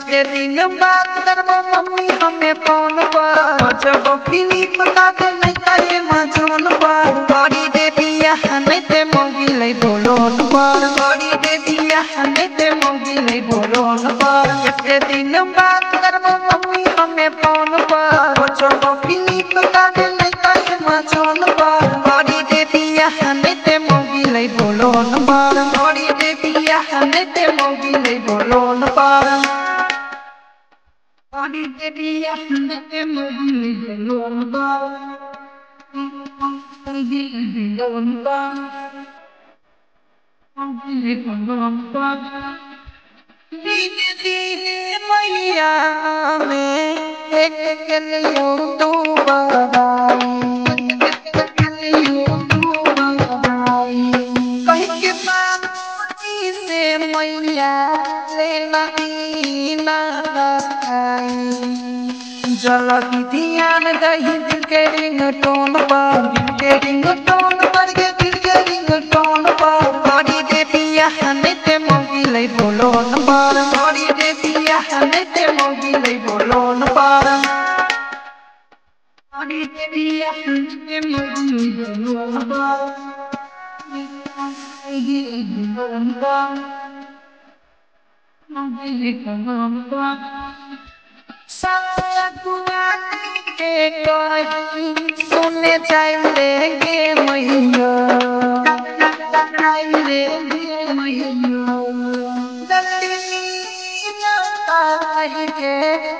तेरी बात कर मम्मी हमें फोन पर जब फिलिप का दे नहीं करे मजून पर बड़ी दे दिया हमें ते मोगी ले बोलोन पर बड़ी दे दिया हमें ते मोगी ले बोलोन पर तेरी बात कर मम्मी हमें फोन पर जब फिलिप का दे नहीं करे मजून पर बड़ी दे दिया हमें ते मोगी ले बोलोन पर बड़ी दे दिया हमें ते मोगी ले बोलोन पर body baby I'm the movie lomba lomba lomba didi maiya mein ek liyo tu badai kahi ke paani se maiya lena na जलती ध्यान दही दिल के रिंग टोन पर दिल के रिंग टोन पर के दिल के रिंग टोन पर बड़ी दे पिया हमें ते मोगी ले बोलो न पर बड़ी दे पिया हमें ते मोगी ले बोलो न पर बड़ी दे पिया हमें ते मोगी ले बोलो न पर मोगी ले बोलो न पर मोगी ले बोलो न पर सुने चाहिए मैया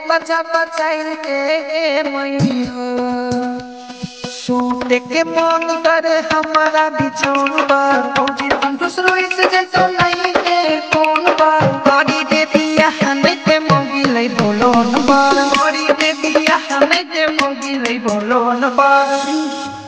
बचा बचाइए मैया सूते के मन कर हमारा बिछौन पर हम दूसरों से जैसा नहीं है कौन पर बड़ी दे दिया हमें ते मोगी ले बोलो न पर बड़ी दे दिया हमें ते मोगी ले बोलो न पर